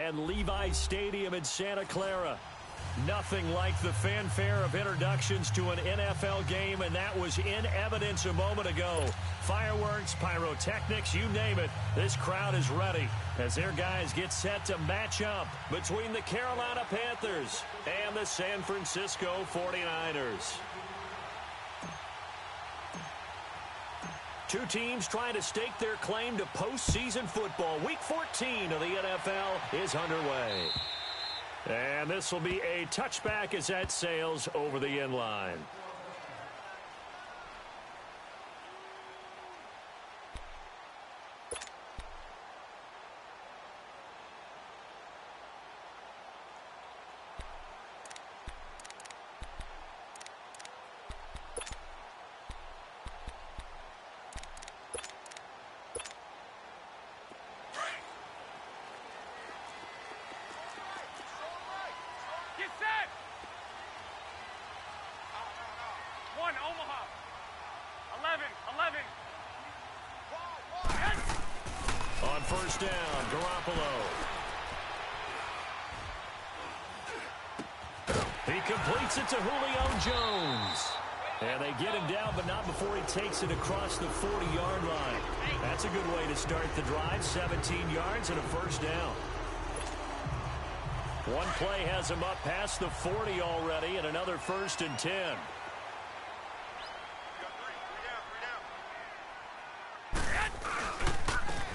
and Levi's Stadium in Santa Clara. Nothing like the fanfare of introductions to an NFL game, and that was in evidence a moment ago. Fireworks, pyrotechnics, you name it. This crowd is ready as their guys get set to match up between the Carolina Panthers and the San Francisco 49ers. Two teams trying to stake their claim to postseason football. Week 14 of the NFL is underway. And this will be a touchback as that sails over the end line. On first down, Garoppolo. He completes it to Julio Jones. And they get him down, but not before he takes it across the 40-yard line. That's a good way to start the drive. 17 yards and a first down. One play has him up past the 40 already, and another 1st and 10.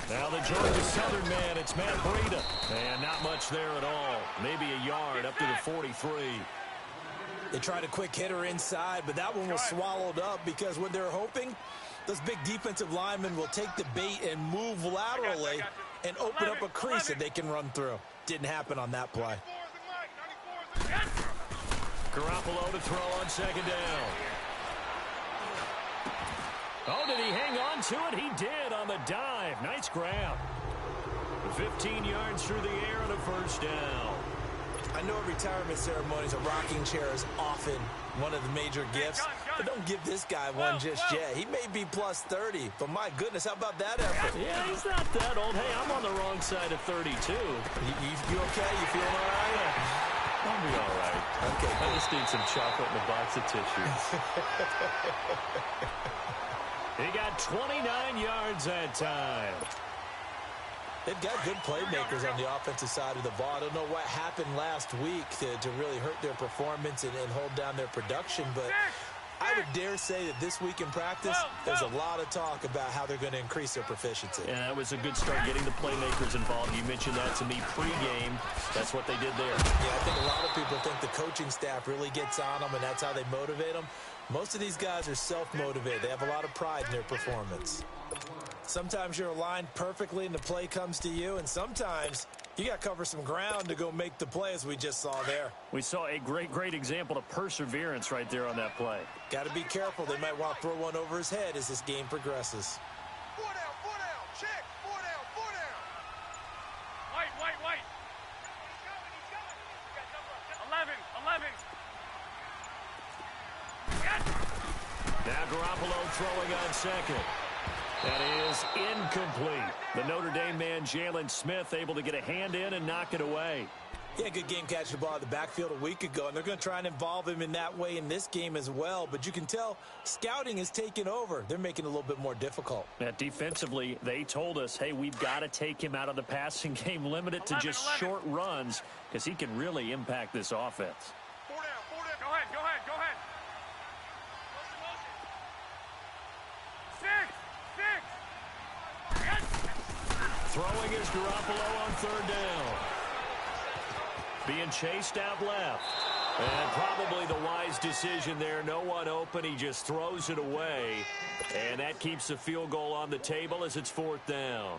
Now the Georgia Southern man, it's Matt Breida. And not much there at all. Maybe a yard up to the 43. They tried a quick hitter inside, but that one was swallowed up because what they're hoping, those big defensive linemen will take the bait and move laterally and open up a crease that they can run through. Didn't happen on that play. Garoppolo to throw on second down. Oh, did he hang on to it? He did on the dive. Nice grab. 15 yards through the air and a first down. I know at retirement ceremonies, a rocking chair is often one of the major gifts, but don't give this guy one just yet. He may be plus 30, but my goodness, how about that effort? Yeah, he's not that old. Hey, I'm on the wrong side of 32. You okay? You feeling all right? I'll be all right. Okay, I just need some chocolate and a box of tissues. He got 29 yards that time. They've got good playmakers on the offensive side of the ball. I don't know what happened last week to really hurt their performance and hold down their production, but I would dare say that this week in practice, there's a lot of talk about how they're going to increase their proficiency. Yeah, that was a good start getting the playmakers involved. You mentioned that to me pregame. That's what they did there. Yeah, I think a lot of people think the coaching staff really gets on them, and that's how they motivate them. Most of these guys are self-motivated. They have a lot of pride in their performance. Sometimes you're aligned perfectly and the play comes to you, and sometimes you got to cover some ground to go make the play, as we just saw there. We saw a great example of perseverance right there on that play. Got to be careful. They might want to throw one over his head as this game progresses. 4 down, check, 4 down, 4 down. White. 11. Now Garoppolo throwing on second. That is incomplete. The Notre Dame man, Jalen Smith, able to get a hand in and knock it away. Yeah, good game catching the ball at the backfield a week ago, and they're going to try and involve him in that way in this game as well. But you can tell scouting is taking over. They're making it a little bit more difficult. Yeah, defensively, they told us, hey, we've got to take him out of the passing game, limit it to just short runs, because he can really impact this offense. 4 down. Go ahead. Throwing is Garoppolo on third down. Being chased out left. And probably the wise decision there. No one open. He just throws it away. And that keeps the field goal on the table as it's 4th down.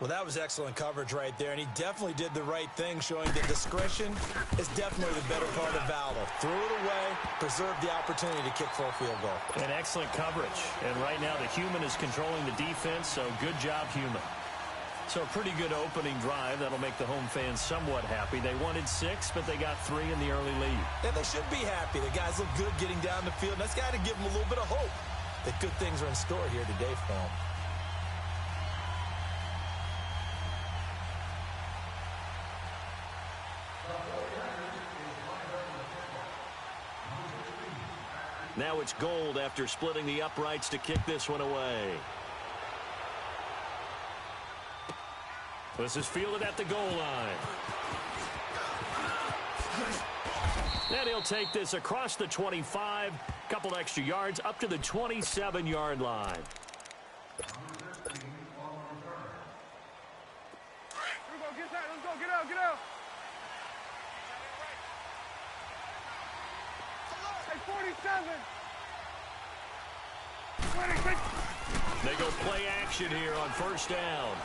Well, that was excellent coverage right there, and he definitely did the right thing, showing that discretion is definitely the better part of valor. Threw it away, preserved the opportunity to kick for a field goal. And excellent coverage. And right now the human is controlling the defense, so good job, human. So a pretty good opening drive. That'll make the home fans somewhat happy. They wanted 6, but they got 3 in the early lead. And they should be happy. The guys look good getting down the field, and that's got to give them a little bit of hope that good things are in store here today for them. Now it's Gold after splitting the uprights to kick this one away. This is fielded at the goal line. And he'll take this across the 25, couple extra yards up to the 27-yard line. Here we go, get that, let's go, get out, get out. Hey, 47. 26. They go play action here on first down.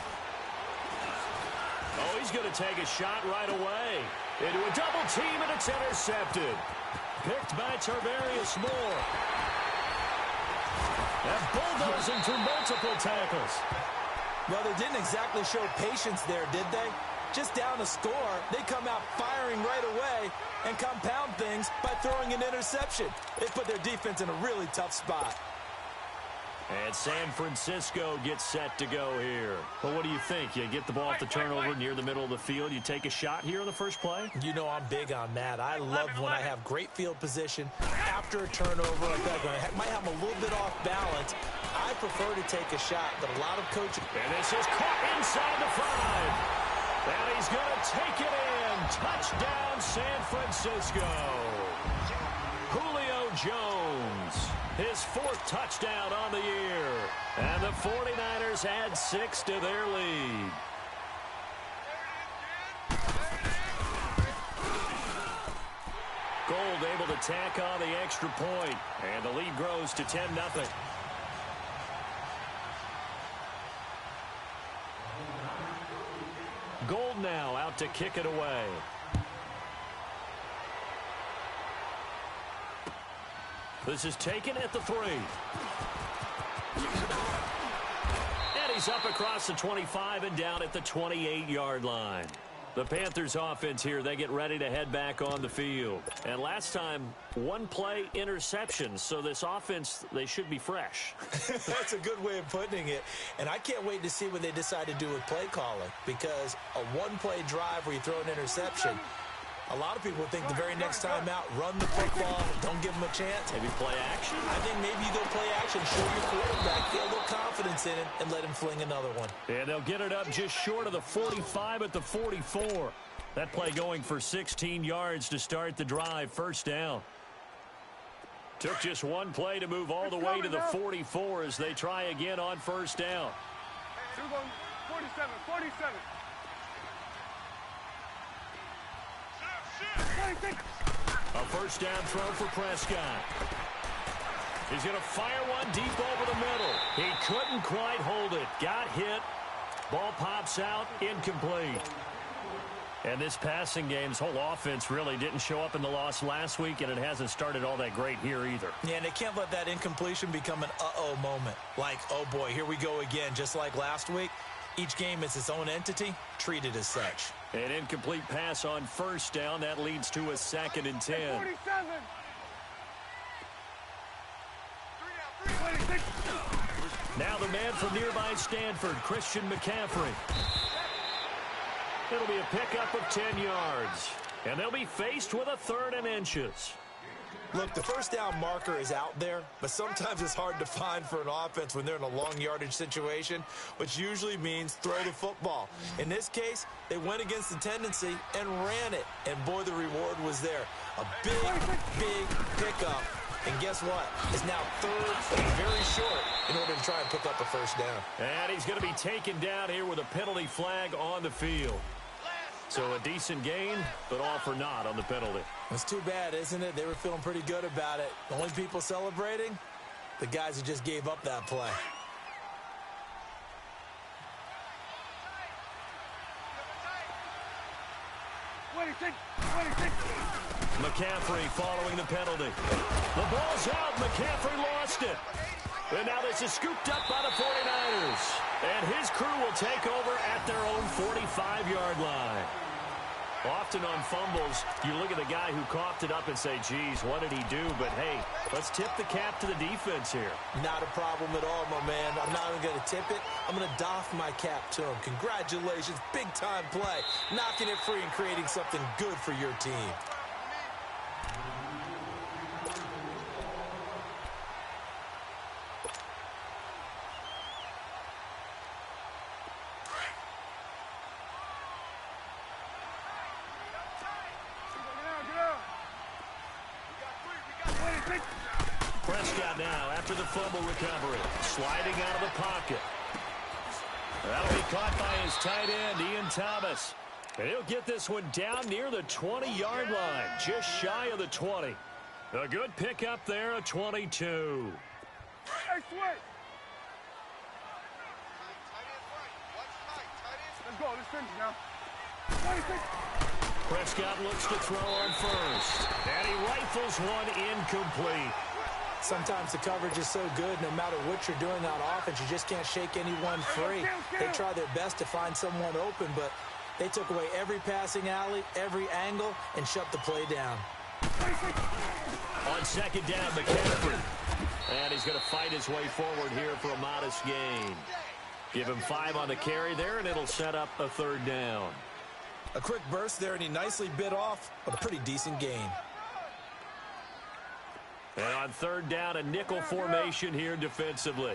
Oh, he's going to take a shot right away. Into a double team, and it's intercepted. Picked by Tarvarius Moore. And bulldozing through multiple tackles. Well, they didn't exactly show patience there, did they? Just down a score, they come out firing right away and compound things by throwing an interception. They put their defense in a really tough spot. And San Francisco gets set to go here. Well, what do you think? You get the ball at the turnover near the middle of the field. You take a shot here in the first play? You know I'm big on that. I love when I have great field position after a turnover like that. I might have a little bit off balance. I prefer to take a shot, but a lot of coaches... And this is caught inside the 5. And he's going to take it in. Touchdown, San Francisco. Julio Jones. His 4th touchdown on the year. And the 49ers add 6 to their lead. Gold able to tack on the extra point. And the lead grows to 10-0. Gold now out to kick it away. This is taken at the 3. And he's up across the 25 and down at the 28-yard line. The Panthers offense here, they get ready to head back on the field. And last time, 1-play interception. So this offense, they should be fresh. That's a good way of putting it. And I can't wait to see what they decide to do with play calling. Because a 1-play drive where you throw an interception, a lot of people think the very next time out, run the football, don't give them a chance. Maybe play action? I think maybe you go play action, show your quarterback, get a little confidence in it, and let him fling another one. And they'll get it up just short of the 45 at the 44. That play going for 16 yards to start the drive, first down. Took just 1 play to move all the way to the 44 as they try again on first down. Here we go, 47, 47. A first down throw for Prescott. He's going to fire one deep over the middle. He couldn't quite hold it. Got hit. Ball pops out. Incomplete. And this passing game's whole offense really didn't show up in the loss last week, and it hasn't started all that great here either. Yeah, and they can't let that incompletion become an uh-oh moment. Like, oh boy, here we go again, just like last week. Each game is its own entity, treated as such. An incomplete pass on first down. That leads to a 2nd and 10. 47. 26. Now the man from nearby Stanford, Christian McCaffrey. It'll be a pickup of 10 yards. And they'll be faced with a 3rd and inches. Look, the first down marker is out there, but sometimes it's hard to find for an offense when they're in a long yardage situation, which usually means throw the football. In this case, they went against the tendency and ran it, and boy, the reward was there. A big pickup, and guess what? It's now 3rd and very short in order to try and pick up a first down. And he's going to be taken down here with a penalty flag on the field. So a decent gain, but all for naught on the penalty. It's too bad, isn't it? They were feeling pretty good about it. The only people celebrating? The guys who just gave up that play. McCaffrey following the penalty. The ball's out. McCaffrey lost it. And now this is scooped up by the 49ers. And his crew will take over at their own 45-yard line. Often on fumbles, you look at the guy who coughed it up and say, geez, what did he do? But, hey, let's tip the cap to the defense here. Not a problem at all, my man. I'm not even going to tip it. I'm going to doff my cap to him. Congratulations. Big-time play. Knocking it free and creating something good for your team. Prescott now after the fumble recovery. Sliding out of the pocket. That'll be caught by his tight end, Ian Thomas. And he'll get this one down near the 20-yard line, just shy of the 20. A good pickup there, a 22. Let's go. Let's finish now. 26. Prescott looks to throw on first. And he rifles one incomplete. Sometimes the coverage is so good, no matter what you're doing on offense, you just can't shake anyone free. They try their best to find someone open, but they took away every passing alley, every angle, and shut the play down. On second down, McCaffrey. And he's going to fight his way forward here for a modest gain. Give him 5 on the carry there, and it'll set up a third down. A quick burst there, and he nicely bit off a pretty decent gain. And on third down, a nickel formation here defensively.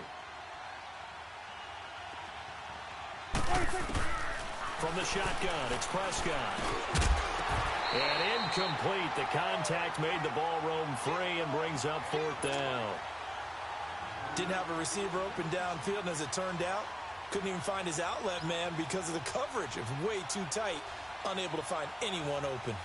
From the shotgun, it's Prescott. And incomplete. The contact made the ball roam free and brings up fourth down. Didn't have a receiver open downfield, and as it turned out, couldn't even find his outlet man because of the coverage. It was way too tight, unable to find anyone open.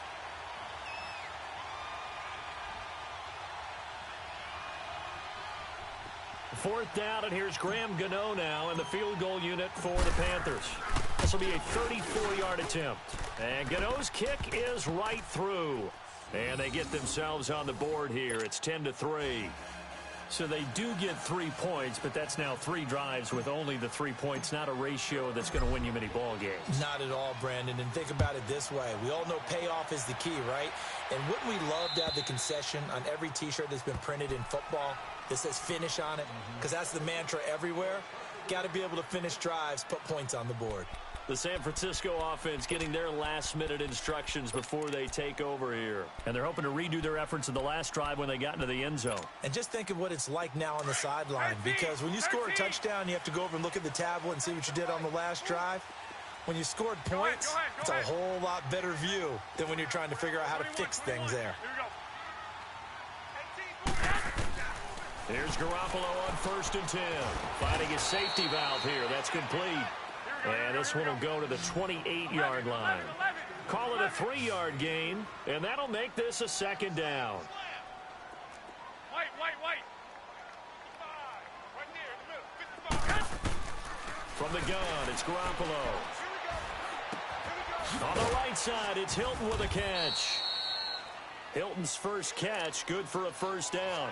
Fourth down, and here's Graham Gano now in the field goal unit for the Panthers. This will be a 34-yard attempt. And Gano's kick is right through. And they get themselves on the board here. It's 10-3. So they do get 3 points, but that's now 3 drives with only the 3 points, not a ratio that's going to win you many ball games. Not at all, Brandon. And think about it this way. We all know payoff is the key, right? And wouldn't we love to have the concession on every T-shirt that's been printed in football that says finish on it? Because that's the mantra everywhere. Got to be able to finish drives, put points on the board. The San Francisco offense getting their last-minute instructions before they take over here. And they're hoping to redo their efforts in the last drive when they got into the end zone. And just think of what it's like now on the sideline. Because when you score a touchdown, you have to go over and look at the tablet and see what you did on the last drive. When you scored points, it's a whole lot better view than when you're trying to figure out how to fix things there. Here's Garoppolo on 1st and 10. Finding his safety valve here. That's complete. And this one will go to the 28-yard line. Call it a 3-yard gain, and that'll make this a second down. From the gun, it's Garoppolo. On the right side, it's Hilton with a catch. Hilton's first catch, good for a first down.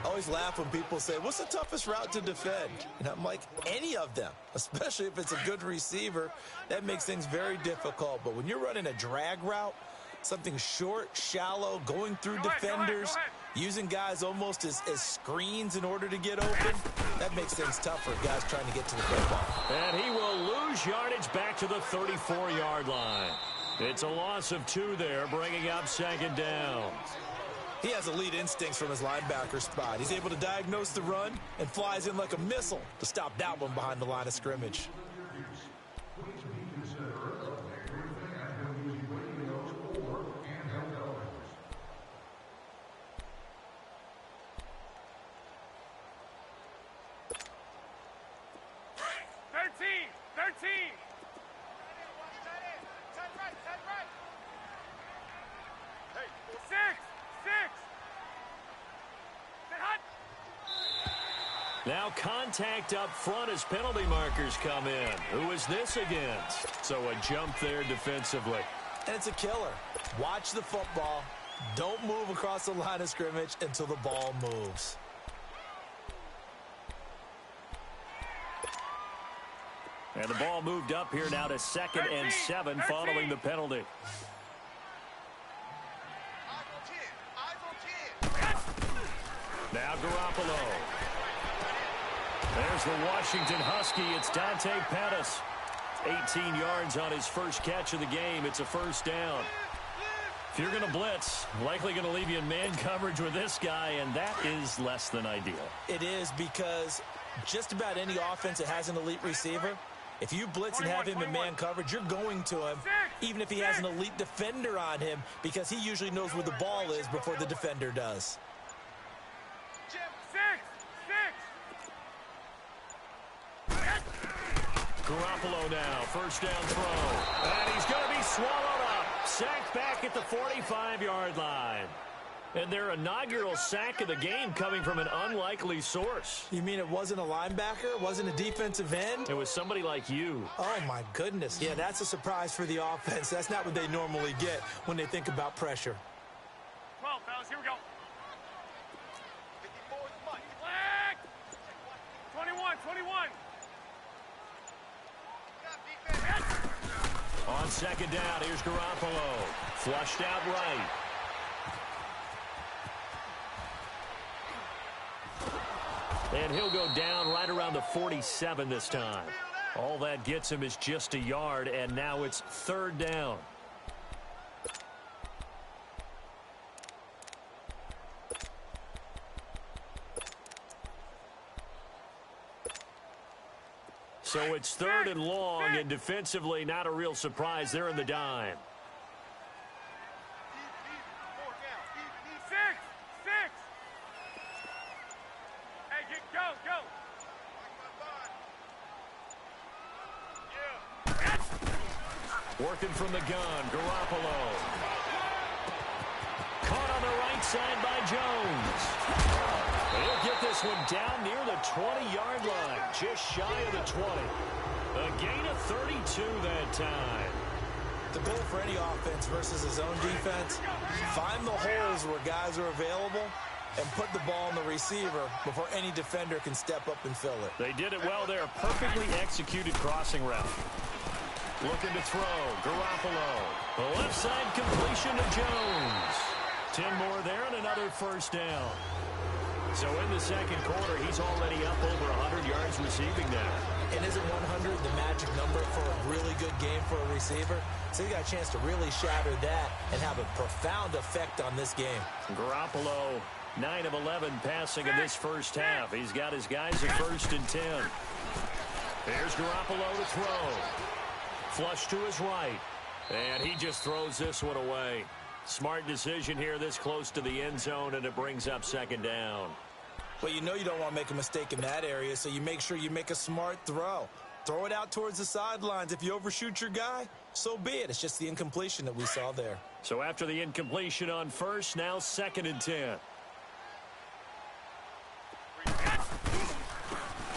I always laugh when people say, what's the toughest route to defend? And I'm like, any of them, especially if it's a good receiver. That makes things very difficult. But when you're running a drag route, something short, shallow, going through defenders, using guys almost as screens in order to get open, that makes things tough for guys trying to get to the football. And he will lose yardage back to the 34-yard line. It's a loss of 2 there, bringing up second down. He has elite instincts from his linebacker spot. He's able to diagnose the run and flies in like a missile to stop that one behind the line of scrimmage. Now contact up front as penalty markers come in. Who is this against? So a jump there defensively. And it's a killer. Watch the football. Don't move across the line of scrimmage until the ball moves. And the ball moved up here now to 2nd and 7 following the penalty. Now Garoppolo. There's the Washington Husky. It's Dante Pettis. 18 yards on his first catch of the game. It's a first down. If you're going to blitz, likely going to leave you in man coverage with this guy, and that is less than ideal. It is, because just about any offense that has an elite receiver, if you blitz and have him in man coverage, you're going to him, even if he has an elite defender on him, because he usually knows where the ball is before the defender does. Garoppolo now, first down throw. And he's going to be swallowed up. Sacked back at the 45-yard line. And their inaugural sack of the game coming from an unlikely source. You mean it wasn't a linebacker? It wasn't a defensive end? It was somebody like you. Oh, my goodness. Yeah, that's a surprise for the offense. That's not what they normally get when they think about pressure. 12, fellas, here we go. 54 is Mike. Flag! 21, 21. On second down, here's Garoppolo. Flushed out right. And he'll go down right around the 47 this time. All that gets him is just a yard, and now it's third down. So it's third and long, and defensively not a real surprise. They're in the dime. Working from the gun, Garoppolo. Caught on the right side by Jones. He'll get this one down near the 20-yard line, just shy of the 20. A gain of 32 that time. The goal for any offense versus a zone defense, find the holes where guys are available and put the ball in the receiver before any defender can step up and fill it. They did it well there. Perfectly executed crossing route. Looking to throw. Garoppolo. The left side completion to Jones. 10 more there and another first down. So in the second quarter, he's already up over 100 yards receiving now. And isn't 100 the magic number for a really good game for a receiver? So he got a chance to really shatter that and have a profound effect on this game. Garoppolo, 9 of 11 passing in this first half. He's got his guys at first and 10. Here's Garoppolo to throw. Flush to his right. And he just throws this one away. Smart decision here this close to the end zone, and it brings up second down. Well, you know you don't want to make a mistake in that area, so you make sure you make a smart throw. Throw it out towards the sidelines. If you overshoot your guy, so be it. It's just the incompletion that we saw there. So after the incompletion on first, now second and 10.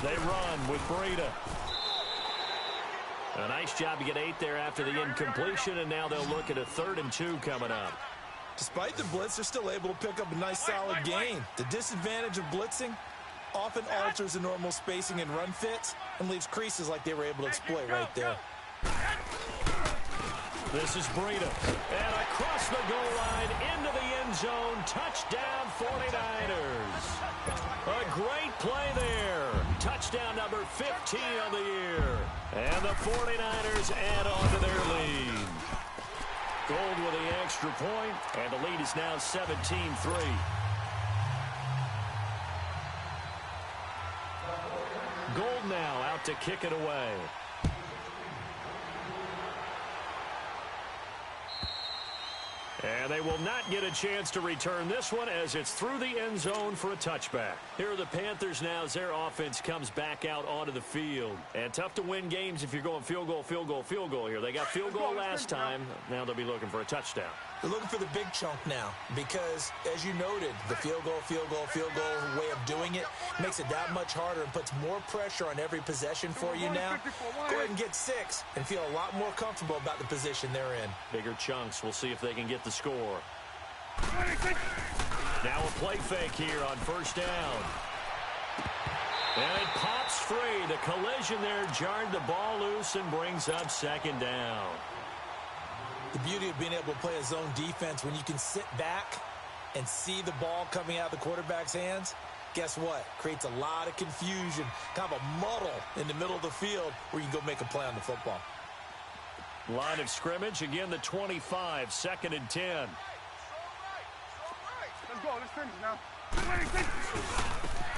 They run with Breida. A nice job to get 8 there after the incompletion, and now they'll look at a 3rd and 2 coming up. Despite the blitz, they're still able to pick up a nice solid gain. The disadvantage of blitzing often alters the normal spacing and run fits and leaves creases like they were able to exploit right there. This is Breida. And across the goal line into the end zone. Touchdown 49ers. A great play there. Touchdown number 15 on the year. And the 49ers add on to their lead. Gold with the extra point, and the lead is now 17-3. Gold now out to kick it away. And they will not get a chance to return this one as it's through the end zone for a touchback. Here are the Panthers now as their offense comes back out onto the field. And tough to win games if you're going field goal, field goal, field goal here. They got field goal last time. Now they'll be looking for a touchdown. They're looking for the big chunk now because, as you noted, the field goal way of doing it makes it that much harder and puts more pressure on every possession for you now. Go ahead and get 6 and feel a lot more comfortable about the position they're in. Bigger chunks. We'll see if they can get the score. Now a play fake here on first down. And it pops free. The collision there jarred the ball loose and brings up second down. The beauty of being able to play a zone defense when you can sit back and see the ball coming out of the quarterback's hands, guess what? Creates a lot of confusion, kind of a muddle in the middle of the field where you can go make a play on the football. Line of scrimmage, again the 25, second and 10. Let's go, let's finish now.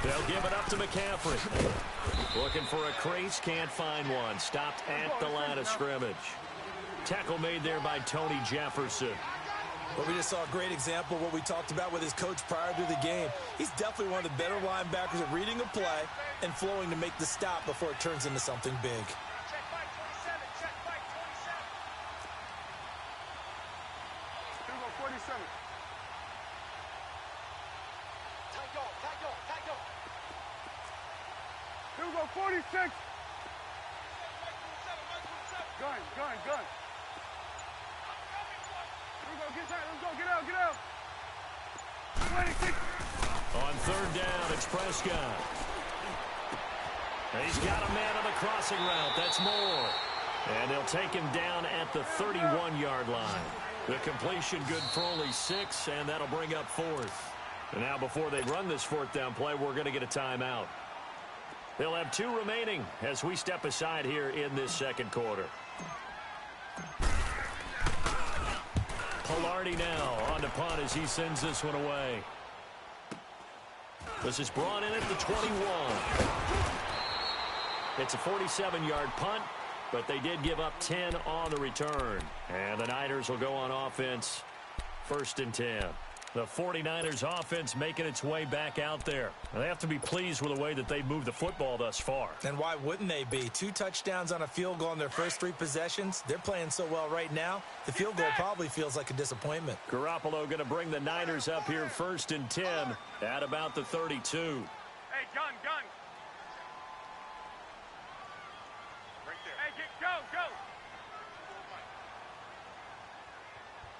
They'll give it up to McCaffrey. Looking for a crease, can't find one. Stopped at the line of scrimmage. Tackle made there by Tony Jefferson. Well, we just saw a great example of what we talked about with his coach prior to the game. He's definitely one of the better linebackers at reading a play and flowing to make the stop before it turns into something big. 47. Tag off, tag off, tag off. Here we go, 46. Gun. Here we go, get out, let's go, get out. 26. On third down, it's Prescott. He's got a man on the crossing route. That's Moore. And they'll take him down at the 31-yard line. The completion good for only 6, and that'll bring up fourth. And now before they run this fourth down play, we're going to get a timeout. They'll have 2 remaining as we step aside here in this second quarter. Pilardi now on to punt as he sends this one away. This is brought in at the 21. It's a 47-yard punt, but they did give up 10 on the return. And the Niners will go on offense, 1st and 10. The 49ers offense making its way back out there. And they have to be pleased with the way that they've moved the football thus far. And why wouldn't they be? 2 touchdowns on a field goal in their first 3 possessions. They're playing so well right now, the field goal probably feels like a disappointment. Garoppolo going to bring the Niners up here 1st and 10 at about the 32. Hey, gun. Right there. Hey, go.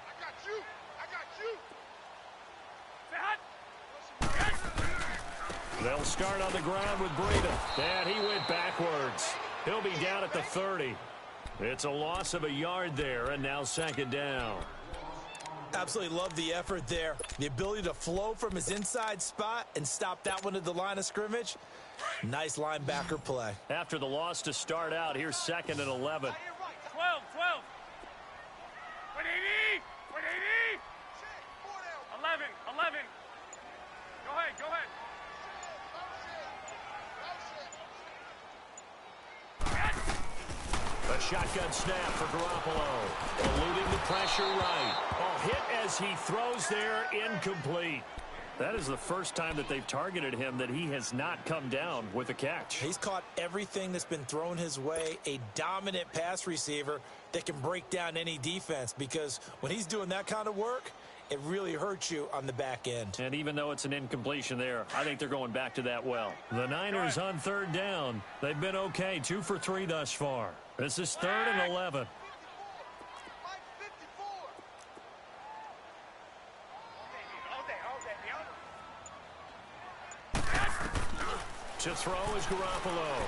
I got you. They'll start on the ground with Breida. And he went backwards. He'll be down at the 30. It's a loss of a yard there, and now 2nd down. Absolutely love the effort there. The ability to flow from his inside spot and stop that one at the line of scrimmage. Nice linebacker play. After the loss to start out, here's 2nd and 11. 12. 180. 11. Go ahead. A shotgun snap for Garoppolo. Eluding the pressure right. Oh, hit as he throws there, incomplete. That is the first time that they've targeted him that he has not come down with a catch. He's caught everything that's been thrown his way. A dominant pass receiver that can break down any defense, because when he's doing that kind of work, it really hurts you on the back end. And even though it's an incompletion there, I think they're going back to that well. The Niners on 3rd down. They've been okay, 2 for 3 thus far. This is 3rd and 11. To throw is Garoppolo.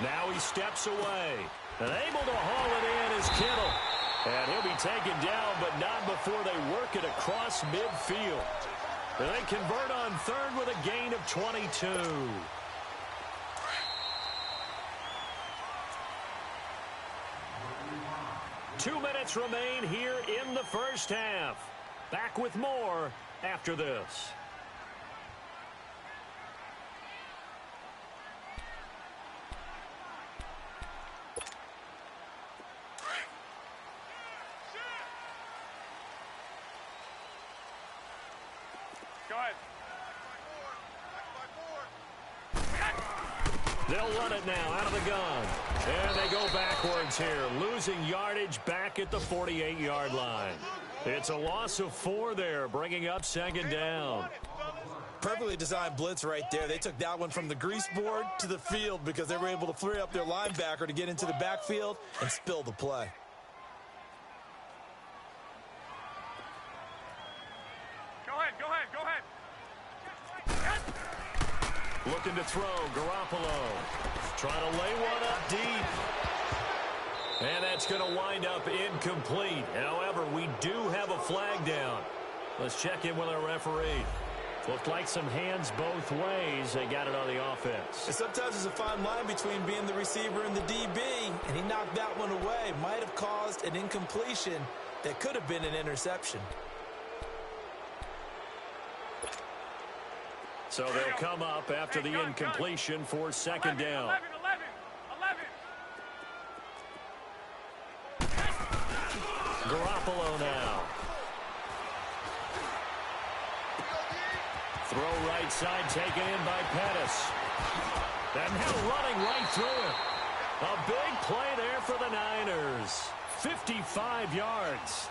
Now he steps away. And able to haul it in is Kittle. And he'll be taken down, but not before they work it across midfield. And they convert on 3rd with a gain of 22. Two minutes remain here in the first half. Back with more after this. They'll run it now out of the gun. And they go backwards here, losing yardage back at the 48-yard line. It's a loss of 4 there, bringing up 2nd down. Perfectly designed blitz right there. They took that one from the grease board to the field because they were able to free up their linebacker to get into the backfield and spill the play. Go ahead. Looking to throw, Garoppolo. Trying to lay one up deep. And that's going to wind up incomplete. However, we do have a flag down. Let's check in with our referee. Looked like some hands both ways. They got it on the offense. And sometimes there's a fine line between being the receiver and the DB, and he knocked that one away. Might have caused an incompletion that could have been an interception. So they'll come up after the incompletion for 2nd down. 11. Garoppolo now. Throw right side taken in by Pettis. And now running right through it. A big play there for the Niners. 55 yards.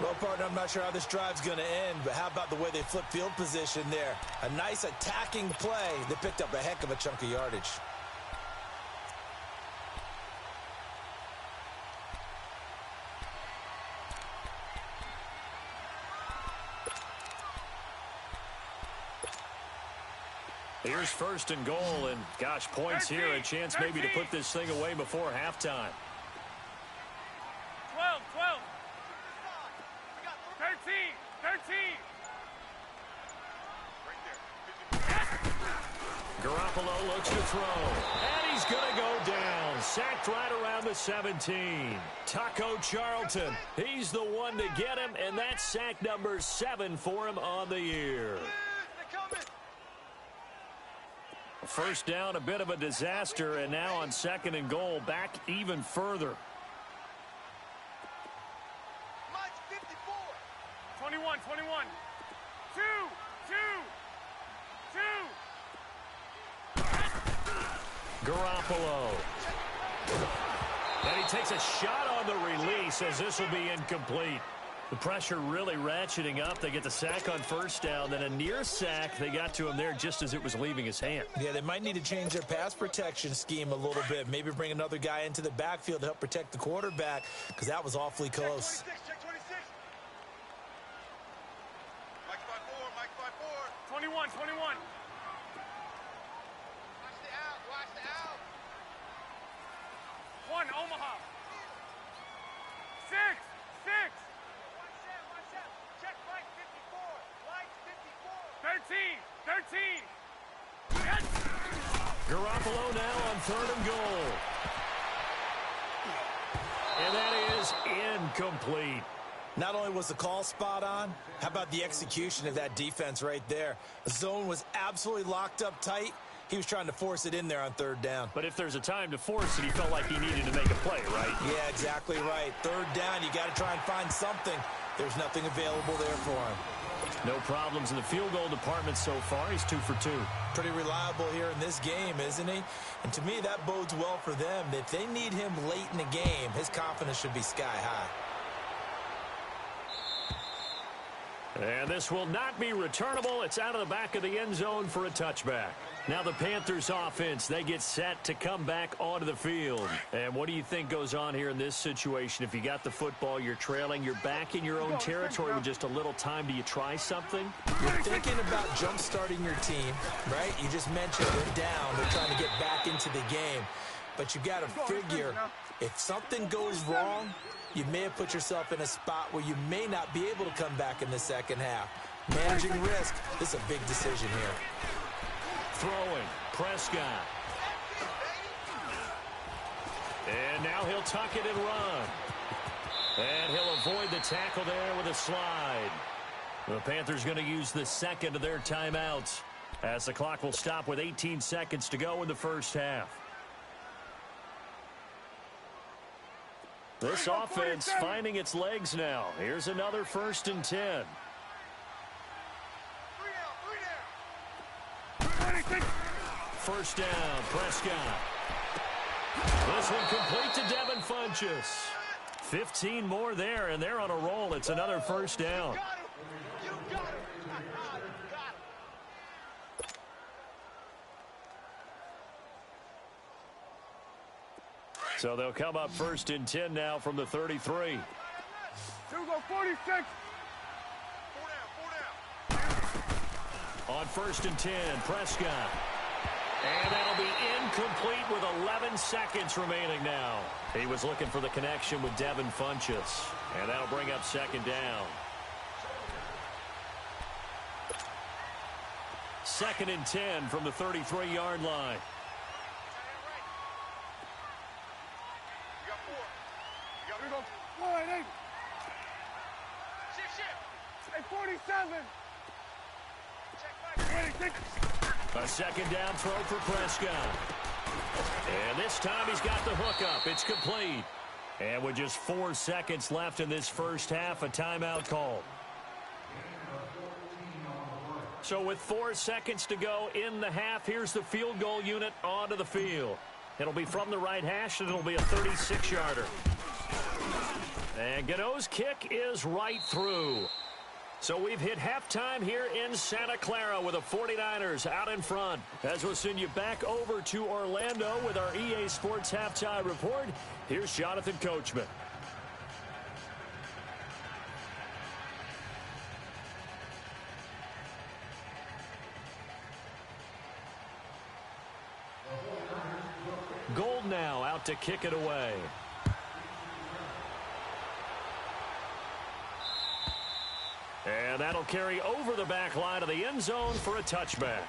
Well, partner, I'm not sure how this drive's going to end, but how about the way they flip field position there? A nice attacking play that picked up a heck of a chunk of yardage. Here's first and goal, and gosh, points here, a chance maybe to put this thing away before halftime. 12, 12. 13, 13. Garoppolo looks to throw, and he's going to go down. Sacked right around the 17. Taco Charlton, he's the one to get him, and that's sack number 7 for him on the year. First down, a bit of a disaster, and now on second and goal, back even further. 21, 21. 2, 2, 2. Garoppolo. And he takes a shot on the release as this will be incomplete. The pressure really ratcheting up. They get the sack on first down, then a near sack. They got to him there just as it was leaving his hand. Yeah, they might need to change their pass protection scheme a little bit. Maybe bring another guy into the backfield to help protect the quarterback, because that was awfully close. Check 26, check 26. Mike 5-4, Mike 5-4. 21, 21. Watch the out, watch the out. 1, Omaha. 6, 6. Check Mike 54. Mike 54. 13, 13. Yes. Garoppolo now on third and goal. And that is incomplete. Not only was the call spot on, how about the execution of that defense right there? The zone was absolutely locked up tight. He was trying to force it in there on third down. But if there's a time to force it, he felt like he needed to make a play, right? Yeah, exactly right. Third down, you got to try and find something. There's nothing available there for him. No problems in the field goal department so far. He's 2 for 2. Pretty reliable here in this game, isn't he? And to me, that bodes well for them. If they need him late in the game, his confidence should be sky high. And this will not be returnable. It's out of the back of the end zone for a touchback. Now the Panthers offense, they get set to come back onto the field. And what do you think goes on here in this situation? If you got the football, you're trailing, you're back in your own territory with just a little time. Do you try something? You're thinking about jump-starting your team, right? You just mentioned they're down. They're trying to get back into the game. But you got to figure, if something goes wrong, you may have put yourself in a spot where you may not be able to come back in the second half. Managing risk, this is a big decision here. Throwing, Prescott. And now he'll tuck it and run. And he'll avoid the tackle there with a slide. The Panthers going to use the second of their timeouts as the clock will stop with 18 seconds to go in the first half. This offense finding its legs now. Here's another 1st and 10. First down, Prescott. This one complete to Devin Funchess. 15 more there, and they're on a roll. It's another first down. So they'll come up 1st and 10 now from the 33. 46. On 1st and 10, Prescott. And that'll be incomplete with 11 seconds remaining now. He was looking for the connection with Devin Funchess. And that'll bring up 2nd down. 2nd and 10 from the 33-yard line. Hey, 47. A 2nd down throw for Prescott. And this time he's got the hookup. It's complete. And with just 4 seconds left in this first half, a timeout called. So with 4 seconds to go in the half, here's the field goal unit onto the field. It'll be from the right hash, and it'll be a 36-yarder. And Gano's kick is right through. So we've hit halftime here in Santa Clara with the 49ers out in front. As we'll send you back over to Orlando with our EA Sports Halftime Report, here's Jonathan Coachman. Gold now out to kick it away. And that'll carry over the back line of the end zone for a touchback.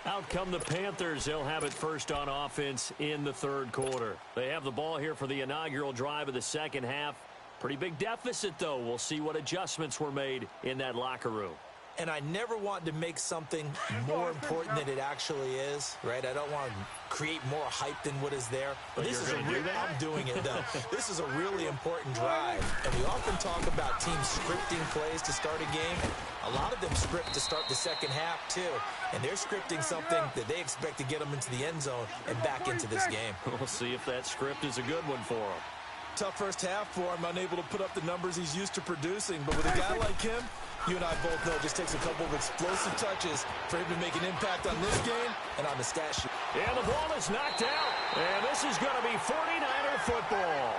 Out come the Panthers. They'll have it first on offense in the third quarter. They have the ball here for the inaugural drive of the second half. Pretty big deficit, though. We'll see what adjustments were made in that locker room. And I never want to make something more important than it actually is, right? I don't want to create more hype than what is there. But this is I'm doing it, though. This is a really important drive. And we often talk about teams scripting plays to start a game. A lot of them script to start the second half, too. And they're scripting something that they expect to get them into the end zone and back into this game. We'll see if that script is a good one for them. Tough first half for him, unable to put up the numbers he's used to producing. But with a guy like him, you and I both know it just takes a couple of explosive touches for him to make an impact on this game and on the stat sheet. And the ball is knocked out. And this is going to be 49er football.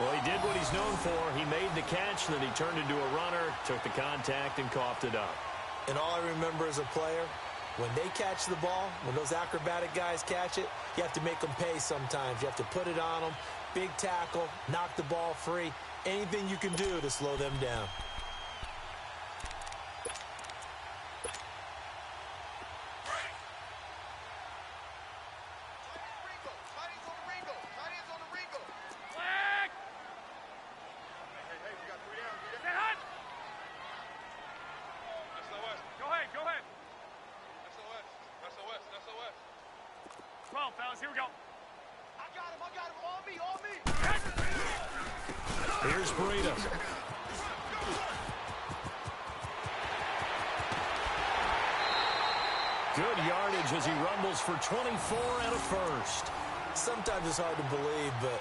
Well, he did what he's known for. He made the catch, then he turned into a runner, took the contact, and coughed it up. And all I remember as a player, when they catch the ball, when those acrobatic guys catch it, you have to make them pay sometimes. You have to put it on them. Big tackle, knock the ball free. Anything you can do to slow them down. Here we go. I got him. On me. Here's Breida. Good yardage as he rumbles for 24 and a first. Sometimes it's hard to believe, but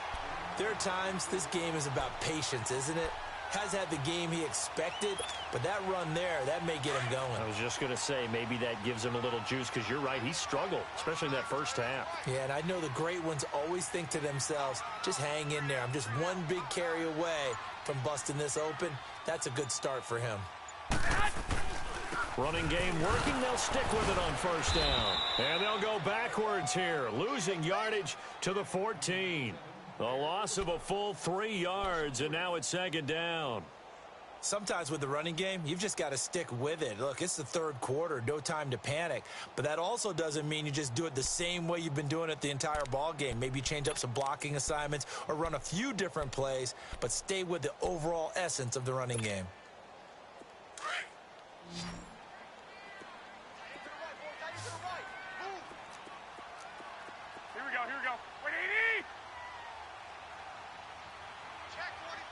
there are times this game is about patience, isn't it? Has had the game he expected, but that run there, that may get him going. I was just going to say, maybe that gives him a little juice, because you're right, he struggled, especially in that first half. Yeah, and I know the great ones always think to themselves, just hang in there. I'm just one big carry away from busting this open. That's a good start for him. Running game working, they'll stick with it on first down. And they'll go backwards here, losing yardage to the 14. A loss of a full 3 yards, and now it's second down. Sometimes with the running game, you've just got to stick with it. Look, it's the third quarter, no time to panic. But that also doesn't mean you just do it the same way you've been doing it the entire ball game. Maybe change up some blocking assignments or run a few different plays, but stay with the overall essence of the running game. Here we go. Wait, 80! Check 44,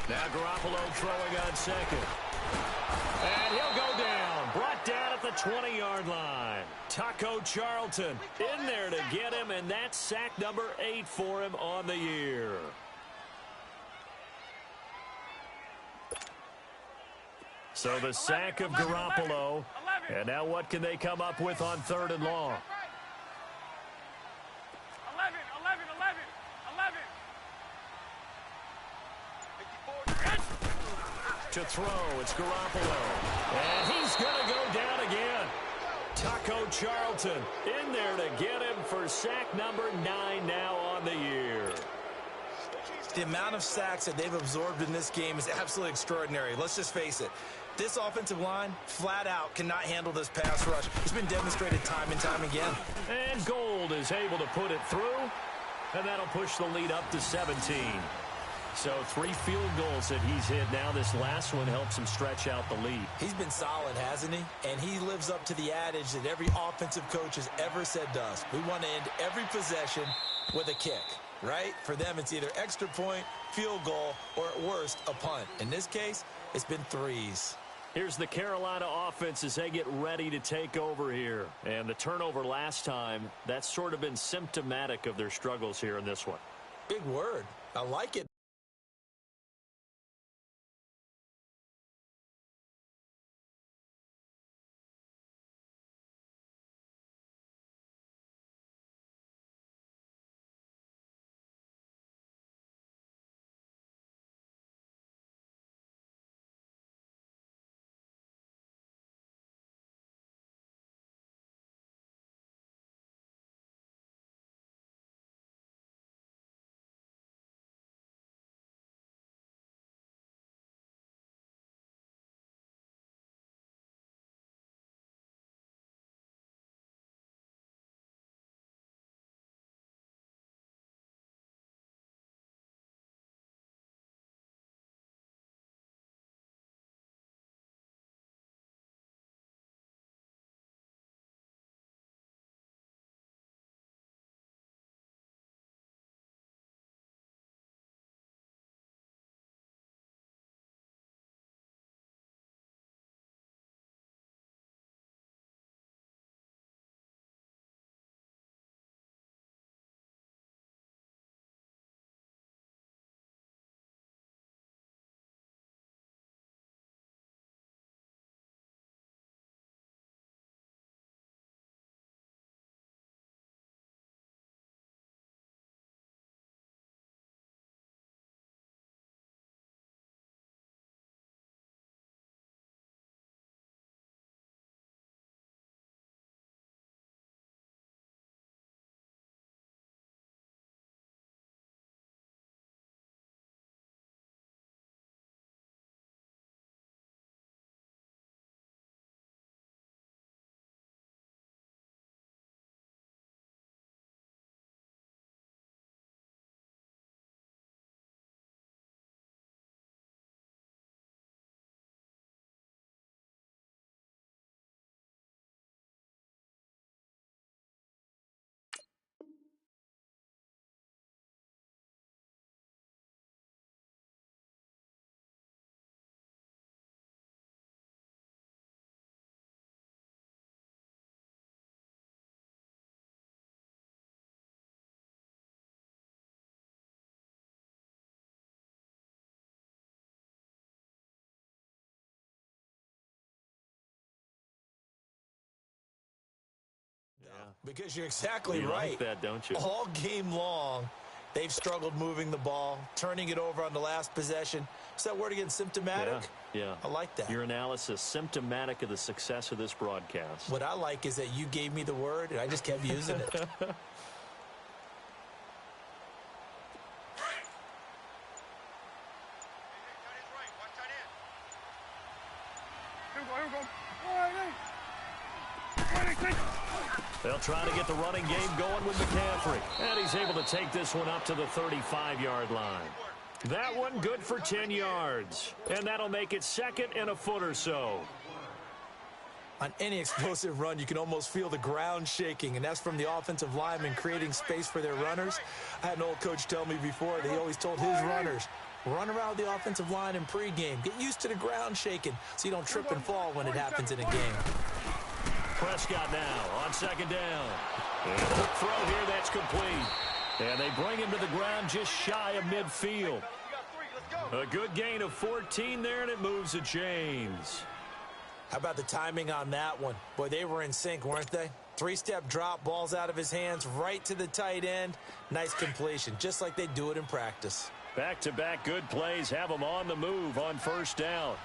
Now Garoppolo throwing on second. And he'll go down. Brought down at the 20-yard line. Taco Charlton in there to get him, and that's sack number 8 for him on the year. So the sack of Garoppolo. And now what can they come up with on third and long? 11. To throw, it's Garoppolo. And he's going to go down again. Taco Charlton in there to get him for sack number 9 now on the year. The amount of sacks that they've absorbed in this game is absolutely extraordinary. Let's just face it. This offensive line, flat out, cannot handle this pass rush. It's been demonstrated time and time again. And Gold is able to put it through, and that'll push the lead up to 17. So 3 field goals that he's hit now. This last one helps him stretch out the lead. He's been solid, hasn't he? And he lives up to the adage that every offensive coach has ever said to us. We want to end every possession with a kick, right? For them, it's either extra point, field goal, or at worst, a punt. In this case, it's been 3s. Here's the Carolina offense as they get ready to take over here. And the turnover last time, that's sort of been symptomatic of their struggles here in this one. Big word. I like it. Because you're exactly right. Like that, don't you? All game long, they've struggled moving the ball, turning it over on the last possession. Is that word again, symptomatic? Yeah. I like that. Your analysis, symptomatic of the success of this broadcast. What I like is that you gave me the word, and I just kept using it. They'll try to get the running game going with McCaffrey. And he's able to take this one up to the 35-yard line. That one good for 10 yards. And that'll make it second and a foot or so. On any explosive run, you can almost feel the ground shaking, and that's from the offensive linemen creating space for their runners. I had an old coach tell me before that he always told his runners, run around the offensive line in pregame. Get used to the ground shaking so you don't trip and fall when it happens in a game. Prescott now on second down. And a throw here, that's complete. And they bring him to the ground just shy of midfield. A good gain of 14 there, and it moves the chains. How about the timing on that one? Boy, they were in sync, weren't they? Three-step drop, balls out of his hands, right to the tight end. Nice completion, just like they do it in practice. Back-to-back good plays have them on the move on first down.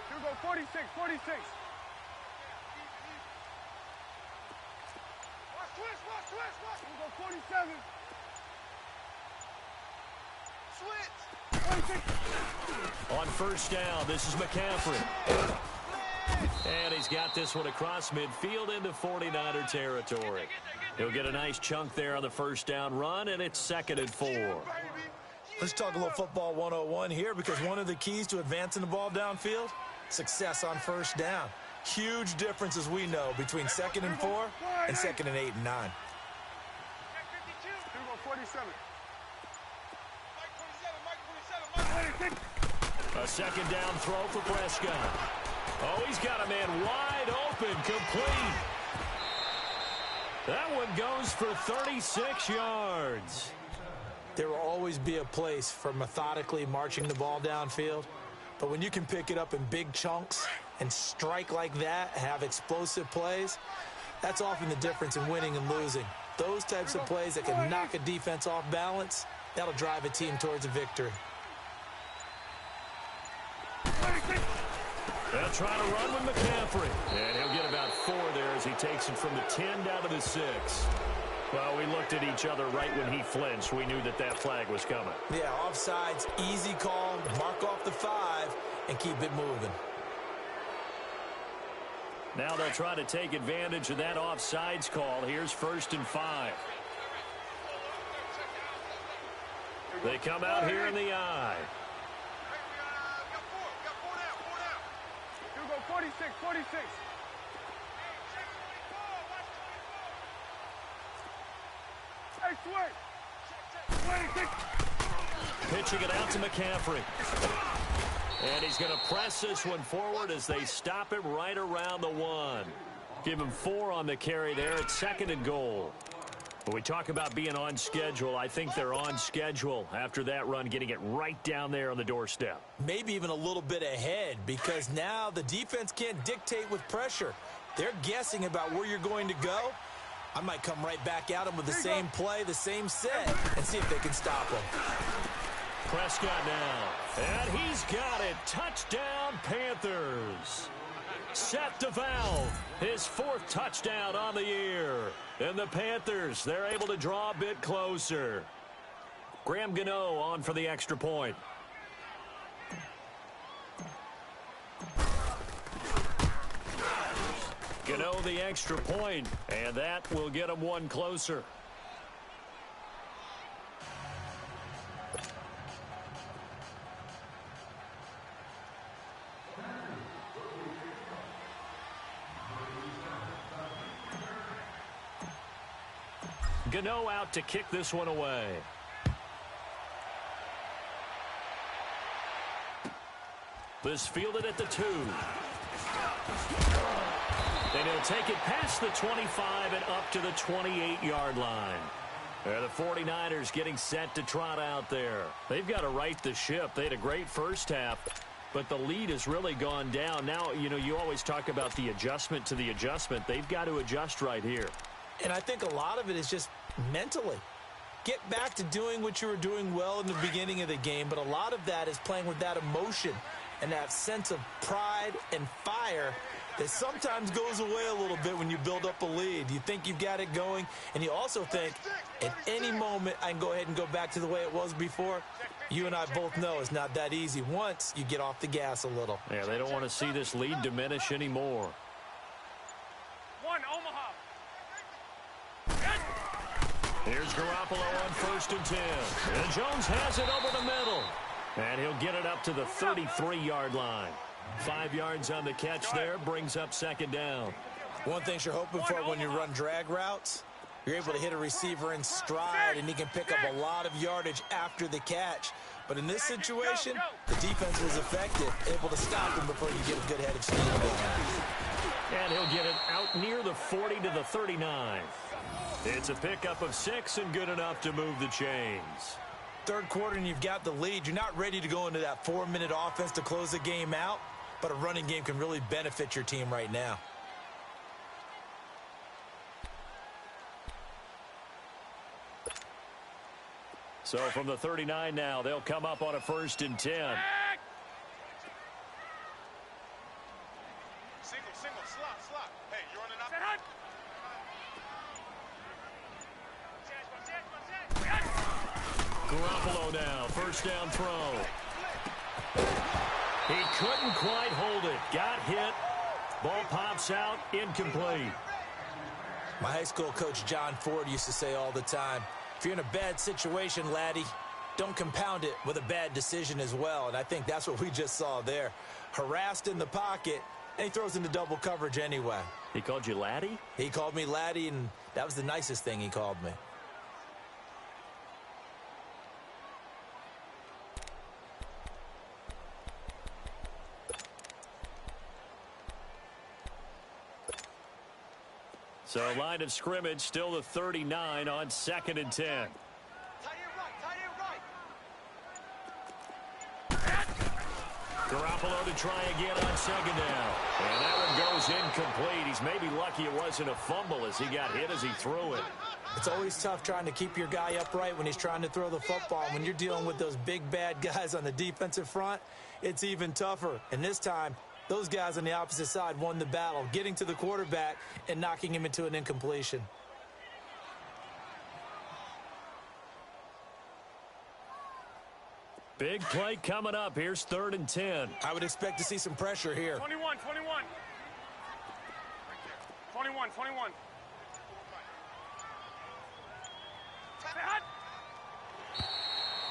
You go 46. Watch twist. You go 47. Switch. 26. On first down, this is McCaffrey. And he's got this one across midfield into 49er territory. He'll get a nice chunk there on the first down run, and it's second and 4. Let's talk a little football 101 here, because one of the keys to advancing the ball downfield, success on first down. Huge difference, as we know, between second and 4 and second and 8 and 9. 47. A second down throw for Prescott. Oh, he's got a man wide open, complete. That one goes for 36 yards. There will always always be a place for methodically marching the ball downfield. But when you can pick it up in big chunks and strike like that, have explosive plays, that's often the difference in winning and losing. Those types of plays that can knock a defense off balance, that'll drive a team towards a victory. They'll try to run with McCaffrey. And he'll get about 4 there as he takes it from the 10 down to the 6. Well, we looked at each other right when he flinched. We knew that that flag was coming. Yeah, offsides, easy call, mark off the 5, and keep it moving. Now they'll try to take advantage of that offsides call. Here's 1st and 5. They come out here in the eye. Got four down. You go 46, 46. Hey, swing. 26. Pitching it out to McCaffrey. And he's going to press this one forward as they stop him right around the 1. Give him 4 on the carry there at 2nd and goal. When we talk about being on schedule, I think they're on schedule after that run, getting it right down there on the doorstep. Maybe even a little bit ahead, because now the defense can't dictate with pressure. They're guessing about where you're going to go. I might come right back at them with the same play, the same set, and see if they can stop them. Prescott now, and he's got it. Touchdown, Panthers. Seth DeValve, his 4th touchdown on the year. And the Panthers, they're able to draw a bit closer. Graham Gano on for the extra point. Gano the extra point, and that will get them 1 closer. Gano out to kick this one away. This fielded at the 2. And he'll take it past the 25 and up to the 28-yard line. The 49ers getting set to trot out there. They've got to right the ship. They had a great first half, but the lead has really gone down. Now, you always talk about the adjustment to the adjustment. They've got to adjust right here. And I think a lot of it is just mentally. Get back to doing what you were doing well in the beginning of the game, but a lot of that is playing with that emotion and that sense of pride and fire that sometimes goes away a little bit when you build up a lead. You think you've got it going, and you also think at any moment I can go ahead and go back to the way it was before. You and I both know it's not that easy once you get off the gas a little. Yeah, they don't want to see this lead diminish anymore. 1, Omaha. Here's Garoppolo on 1st and 10. And Jones has it over the middle. And he'll get it up to the 33-yard line. 5 yards on the catch there, brings up 2nd down. One thing you're hoping for when you run drag routes, you're able to hit a receiver in stride, and he can pick up a lot of yardage after the catch. But in this situation, the defense was effective, able to stop him before you get a good head of steam going. And he'll get it out near the 40 to the 39. It's a pickup of 6 and good enough to move the chains. 3rd quarter and you've got the lead. You're not ready to go into that 4-minute offense to close the game out, but a running game can really benefit your team right now. So from the 39 now, they'll come up on a 1st and 10. Single, slot. Hey, you're on an up. Garoppolo now, 1st down throw. He couldn't quite hold it. Got hit. Ball pops out, incomplete. My high school coach, John Ford, used to say all the time, if you're in a bad situation, laddie, don't compound it with a bad decision as well. And I think that's what we just saw there. Harassed in the pocket, and he throws into double coverage anyway. He called you laddie? He called me laddie, and that was the nicest thing he called me. So line of scrimmage still the 39 on 2nd and 10. Tight end right. Garoppolo to try again on second down. And that one goes incomplete. He's maybe lucky it wasn't a fumble as he got hit as he threw it. It's always tough trying to keep your guy upright when he's trying to throw the football. When you're dealing with those big, bad guys on the defensive front, it's even tougher. And this time, those guys on the opposite side won the battle, getting to the quarterback and knocking him into an incompletion. Big play coming up. Here's 3rd and 10. I would expect to see some pressure here. 21, 21. 21, 21.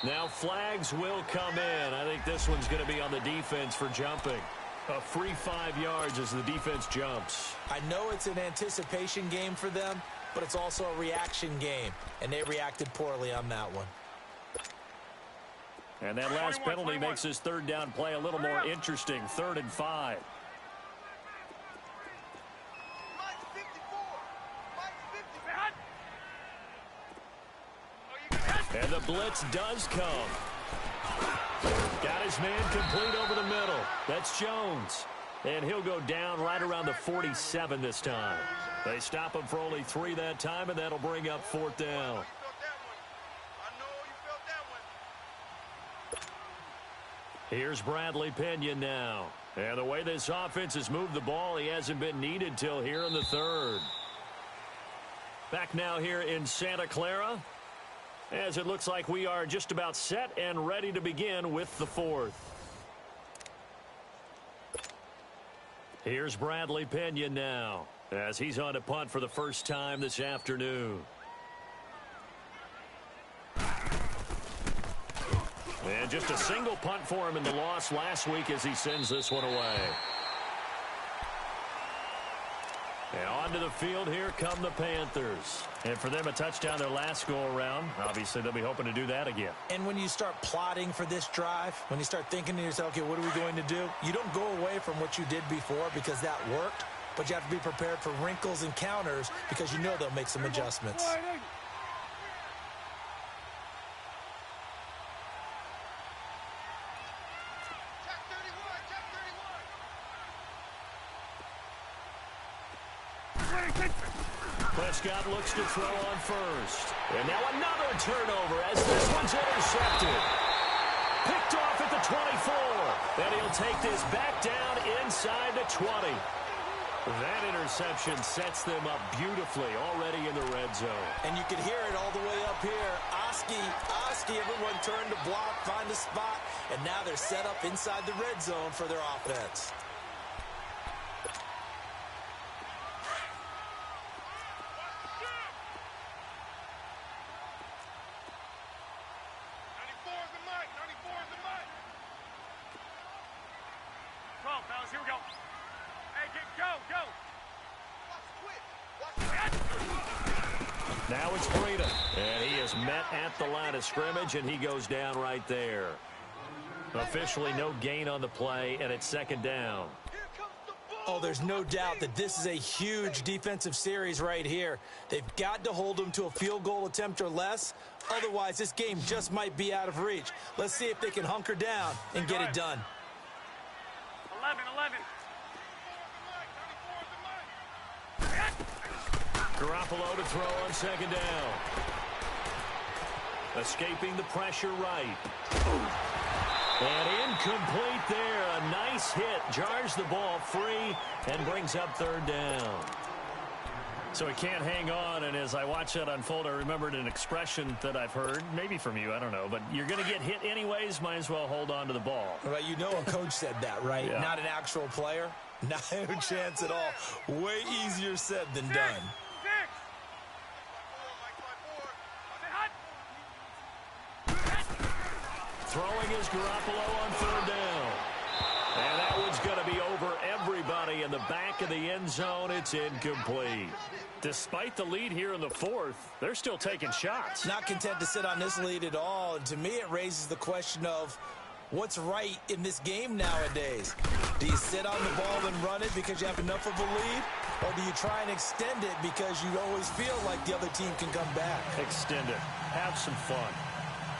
Now flags will come in. I think this one's going to be on the defense for jumping. A free 5 yards as the defense jumps. I know it's an anticipation game for them, but it's also a reaction game, and they reacted poorly on that one. And that last penalty makes his 3rd down play a little more interesting. 3rd and 5. And the blitz does come. Got his man complete over the middle. That's Jones. And he'll go down right around the 47 this time. They stop him for only 3 that time, and that'll bring up 4th down. Here's Bradley Pinion now. And the way this offense has moved the ball, he hasn't been needed till here in the 3rd. Back now here in Santa Clara, as it looks like we are just about set and ready to begin with the 4th. Here's Bradley Pinion now, as he's on to punt for the first time this afternoon. And just a single punt for him in the loss last week as he sends this one away. And onto the field here come the Panthers. And for them, a touchdown their last go-around. Obviously, they'll be hoping to do that again. And when you start plotting for this drive, when you start thinking to yourself, okay, what are we going to do? You don't go away from what you did before because that worked, but you have to be prepared for wrinkles and counters because you know they'll make some adjustments. Prescott looks to throw on first. And now another turnover as this one's intercepted. Picked off at the 24. And he'll take this back down inside the 20. That interception sets them up beautifully already in the red zone. And you can hear it all the way up here. Oski, everyone turned to block, find a spot, and now they're set up inside the red zone for their offense. Here we go. Hey, go. Now it's Breida. And he is met at the line of scrimmage, and he goes down right there. Officially no gain on the play, and it's 2nd down. Oh, there's no doubt that this is a huge defensive series right here. They've got to hold them to a field goal attempt or less. Otherwise, this game just might be out of reach. Let's see if they can hunker down and get it done. 11. Garoppolo to throw on 2nd down. Escaping the pressure right. And incomplete there. A nice hit. Jars the ball free and brings up 3rd down. So he can't hang on, and as I watch that unfold, I remembered an expression that I've heard, maybe from you, I don't know, but you're going to get hit anyways, might as well hold on to the ball. Well, you know a coach said that, right? Yeah. Not an actual player. Not a chance at all. Way easier said than done. Throwing is Garoppolo on 3rd down. And that one's going to be over everybody in the back of the end zone. It's incomplete. Despite the lead here in the 4th, they're still taking shots. Not content to sit on this lead at all. And to me, it raises the question of what's right in this game nowadays. Do you sit on the ball and run it because you have enough of a lead? Or do you try and extend it because you always feel like the other team can come back? Extend it. Have some fun.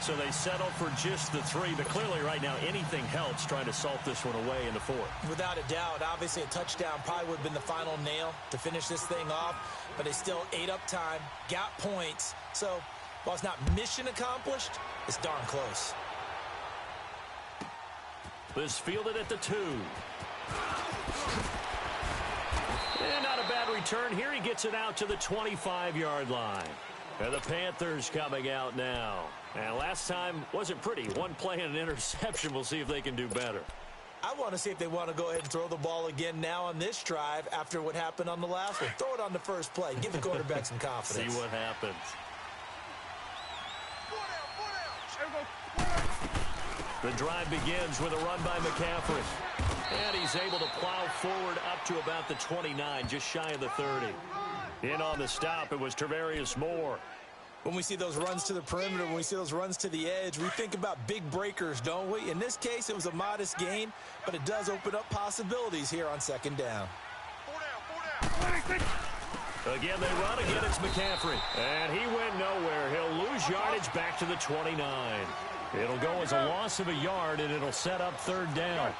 So they settle for just the 3, but clearly right now anything helps trying to salt this one away in the 4th. Without a doubt, obviously a touchdown probably would have been the final nail to finish this thing off, but they still ate up time, got points. So while it's not mission accomplished, it's darn close. This fielded at the 2. And not a bad return here. He gets it out to the 25-yard line. And the Panthers coming out now. And last time wasn't pretty. One play and an interception. We'll see if they can do better. I want to see if they want to go ahead and throw the ball again now on this drive after what happened on the last one. Throw it on the first play. Give the quarterback some confidence. See what happens. The drive begins with a run by McCaffrey. And he's able to plow forward up to about the 29, just shy of the 30. In on the stop, it was Tarvarius Moore. When we see those runs to the perimeter, when we see those runs to the edge, we think about big breakers, don't we? In this case, it was a modest gain, but it does open up possibilities here on second down. Again, they run. Again, it's McCaffrey. And he went nowhere. He'll lose yardage back to the 29. It'll go as a loss of a yard, and it'll set up third down.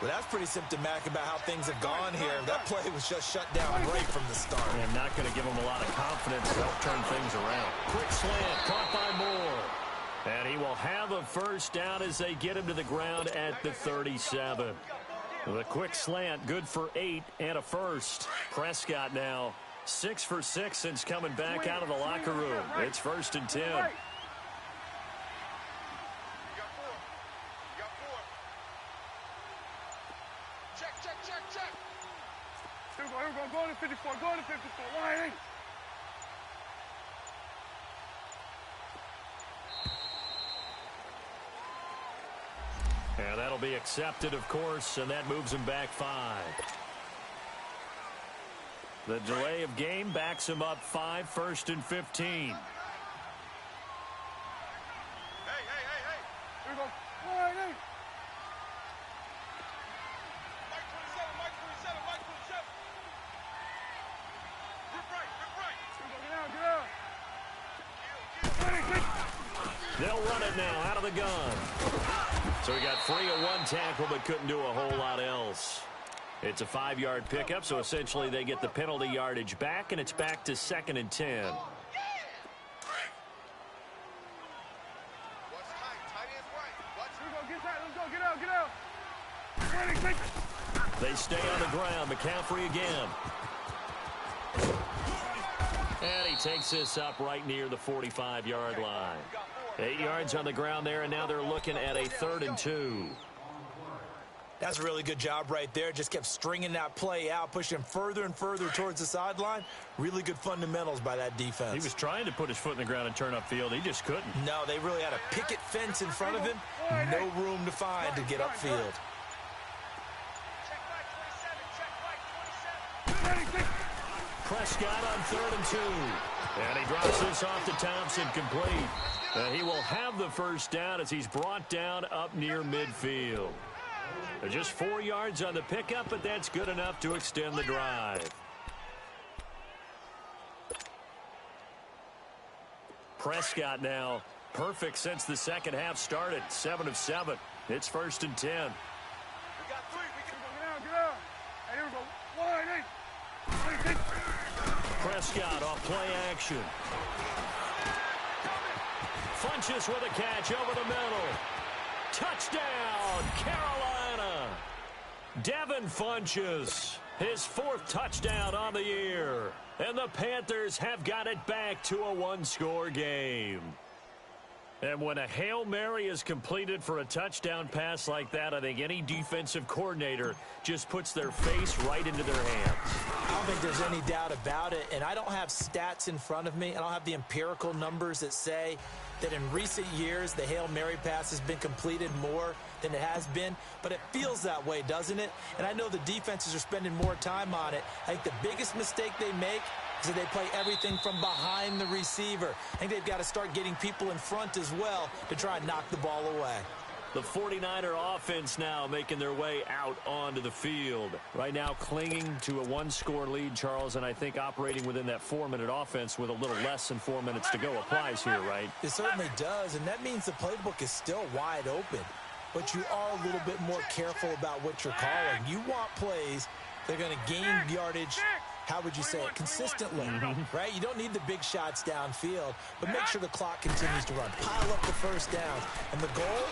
Well, that's pretty symptomatic about how things have gone here. That play was just shut down right from the start. And not going to give him a lot of confidence to help turn things around. Quick slant, caught by Moore. And he will have a first down as they get him to the ground at the 37. The quick slant, good for 8 and a first. Prescott now 6 for 6 since coming back out of the locker room. It's 1st and 10. Go to 54, go to 54, why? And that'll be accepted, of course, and that moves him back 5. The delay of game backs him up 5, 1st and 15. Hey. Here we go. Why? They'll run it now out of the gun. So he got free of one tackle but couldn't do a whole lot else. It's a 5-yard pickup, so essentially they get the penalty yardage back, and it's back to 2nd and 10. They stay on the ground. McCaffrey again. And he takes this up right near the 45-yard line. 8 yards on the ground there, and now they're looking at a 3rd and 2. That's a really good job right there. Just kept stringing that play out, pushing further and further towards the sideline. Really good fundamentals by that defense. He was trying to put his foot in the ground and turn upfield. He just couldn't. No, they really had a picket fence in front of him. No room to find to get upfield. Prescott on 3rd and 2. And he drops this off to Thompson, complete. And he will have the first down as he's brought down up near midfield. Just 4 yards on the pickup, but that's good enough to extend the drive. Prescott now perfect since the second half started. 7 of 7. It's 1st and 10. We got 3. We can go. Get out. Hey, here we go. 1, 8. Prescott off play action. Funches with a catch over the middle. Touchdown, Carolina. Devin Funches, his 4th touchdown on the year. And the Panthers have got it back to a 1-score game. And when a Hail Mary is completed for a touchdown pass like that, I think any defensive coordinator just puts their face right into their hands. I don't think there's any doubt about it, and I don't have stats in front of me. I don't have the empirical numbers that say that in recent years the Hail Mary pass has been completed more than it has been, but it feels that way, doesn't it? And I know the defenses are spending more time on it. I think the biggest mistake they make is that they play everything from behind the receiver. I think they've got to start getting people in front as well to try and knock the ball away. The 49er offense now making their way out onto the field. Right now clinging to a one-score lead, Charles, and I think operating within that 4-minute offense with a little less than 4 minutes to go applies here, right? It certainly does, and that means the playbook is still wide open. But you are a little bit more careful about what you're calling. You want plays that are going to gain yardage, how would you say it, consistently, right? You don't need the big shots downfield, but make sure the clock continues to run. Pile up the first down, and the goal,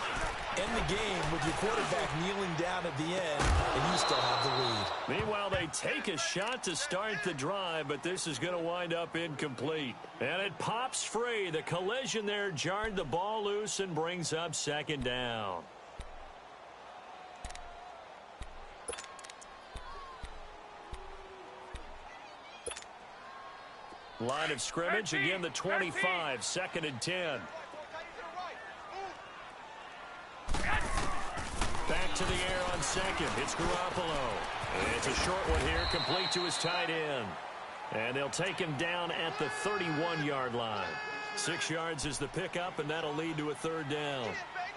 end the game with your quarterback kneeling down at the end, and you still have the lead. Meanwhile, they take a shot to start the drive, but this is going to wind up incomplete. And it pops free. The collision there jarred the ball loose and brings up second down. Line of scrimmage, again the 25, 2nd and 10. Back to the air on second. It's Garoppolo. It's a short one here, complete to his tight end. And they'll take him down at the 31-yard line. 6 yards is the pickup, and that'll lead to a third down.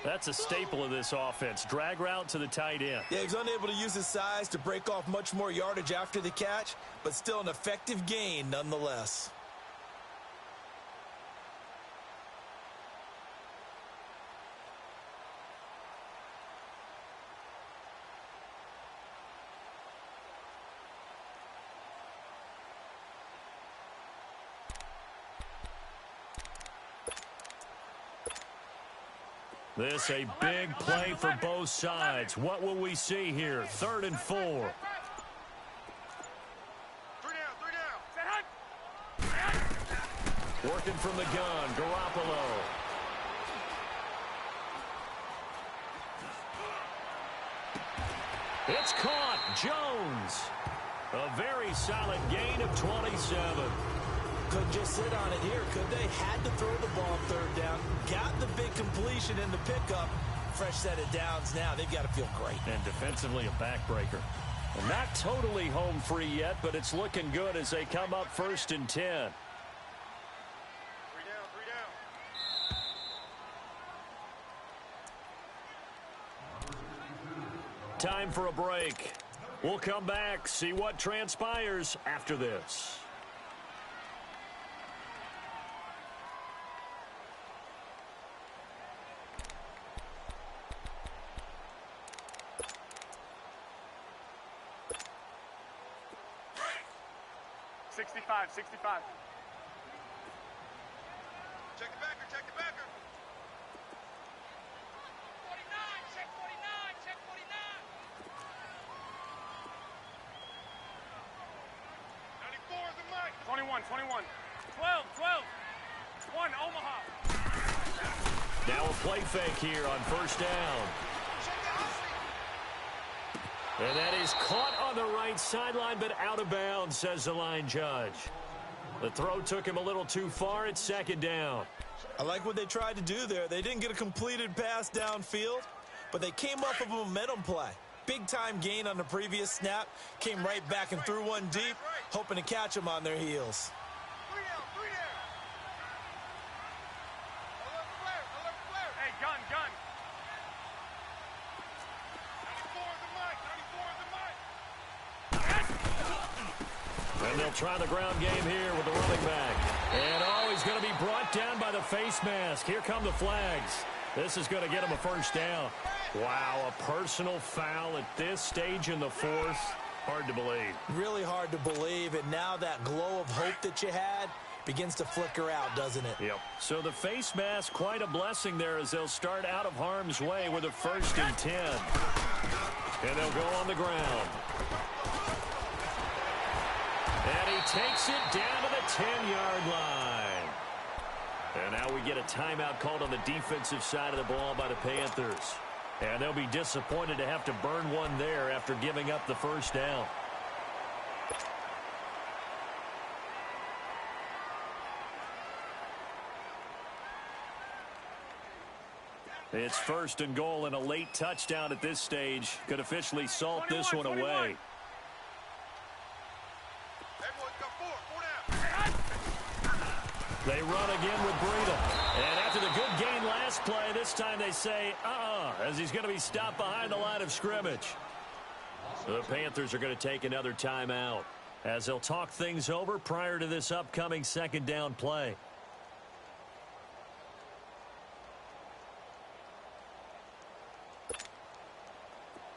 That's a staple of this offense. Drag route to the tight end. Yeah, he's unable to use his size to break off much more yardage after the catch, but still an effective gain nonetheless. This a big play for both sides. What will we see here? 3rd and 4. 3 down, 3 down. Working from the gun, Garoppolo. It's caught. Jones. A very solid gain of 27. Couldn't just sit on it here, could they? Had to throw the ball 3rd down. Got the big completion in the pickup. Fresh set of downs now. They've got to feel great. And defensively a backbreaker. And not totally home free yet, but it's looking good as they come up 1st and 10. 3 down, 3 down. Time for a break. We'll come back, see what transpires after this. Sixty-five. Check the backer, check the backer. 49, check 49, check 94 49. is the mic. 21. 12. 1, Omaha. Now a play fake here on 1st down. Check the hustle. And that is caught on the right sideline, but out of bounds, says the line judge. The throw took him a little too far. It's 2nd down. I like what they tried to do there. They didn't get a completed pass downfield, but they came off of a momentum play. Big-time gain on the previous snap. Came right back and threw one deep, hoping to catch them on their heels. 3 down, 3 down. Alert flare. Hey, gun. 94 is the mic, 94 is the mic. And they'll try the ground game here with the running back. And he's going to be brought down by the face mask. Here come the flags. This is going to get him a 1st down. Wow, a personal foul at this stage in the 4th. Hard to believe. Really hard to believe, and now that glow of hope that you had begins to flicker out, doesn't it? Yep. So the face mask, quite a blessing there as they'll start out of harm's way with a 1st and 10. And they'll go on the ground. And he takes it down to the 10-yard line. And now we get a timeout called on the defensive side of the ball by the Panthers. And they'll be disappointed to have to burn one there after giving up the 1st down. It's 1st and goal, and a late touchdown at this stage could officially salt this one away. Everyone's got 4 down. They run again with Breida. And after the good gain last last play. This time they say, as he's going to be stopped behind the line of scrimmage. The Panthers are going to take another timeout as they'll talk things over prior to this upcoming second down play.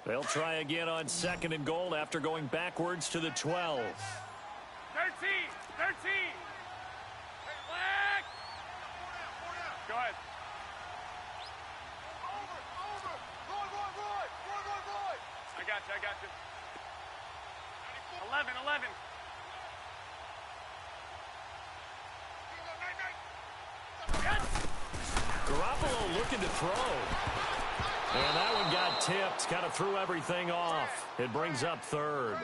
They'll try again on 2nd and goal after going backwards to the 12. 13. 13. Flag. Go ahead. Over. Roy. I got you. 11. Garoppolo looking to throw. And that one got tipped. Kind of threw everything off. It brings up 3rd.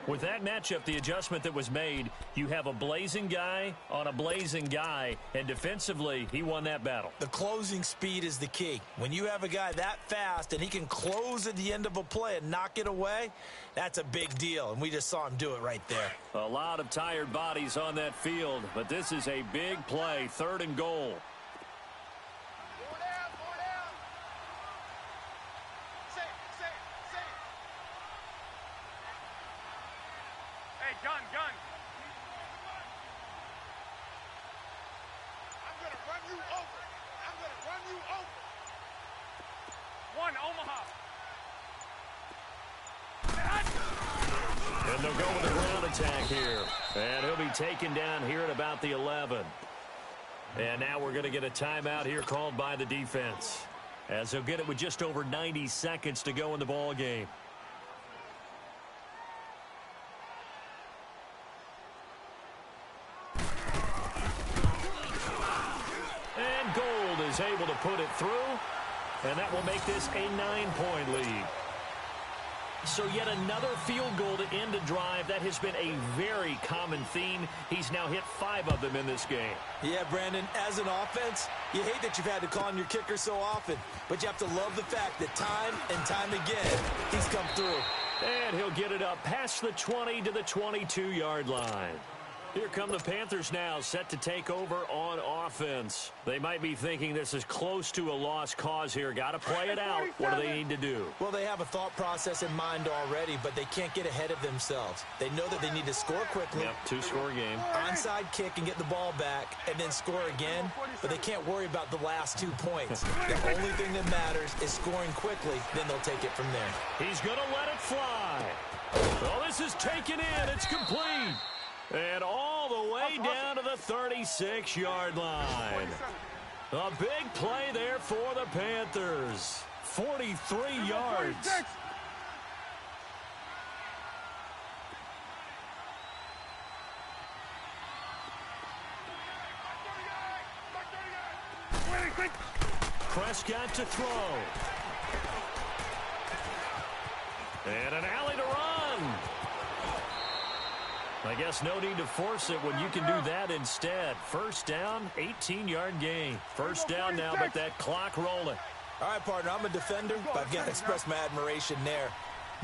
With that matchup, the adjustment that was made, you have a blazing guy on a blazing guy, and defensively, he won that battle. The closing speed is the key. When you have a guy that fast and he can close at the end of a play and knock it away, that's a big deal, and we just saw him do it right there. A lot of tired bodies on that field, but this is a big play, 3rd and goal. Gun. I'm going to run you over. One, Omaha. And they'll go with a ground attack here. And he'll be taken down here at about the 11. And now we're going to get a timeout here called by the defense, as they'll get it with just over 90 seconds to go in the ball game. Is able to put it through, and that will make this a 9-point lead. So yet another field goal to end a drive. That has been a very common theme. He's now hit 5 of them in this game. Yeah, Brandon, as an offense, you hate that you've had to call on your kicker so often, but you have to love the fact that time and time again, he's come through. And he'll get it up past the 20 to the 22-yard line. Here come the Panthers now, set to take over on offense. They might be thinking this is close to a lost cause here. Got to play it out. What do they need to do? Well, they have a thought process in mind already, but they can't get ahead of themselves. They know that they need to score quickly. Yep, 2-score game. Onside kick and get the ball back, and then score again, but they can't worry about the last 2 points. The only thing that matters is scoring quickly, then they'll take it from there. He's going to let it fly. Well, this is taken in. It's complete. And all the way down to the 36-yard line. A big play there for the Panthers. 43 yards. Prescott to throw. And an alley to run. I guess no need to force it when you can do that instead. First down, 18-yard gain. First down now, but that clock rolling. All right, partner, I'm a defender, but I've got to express my admiration there.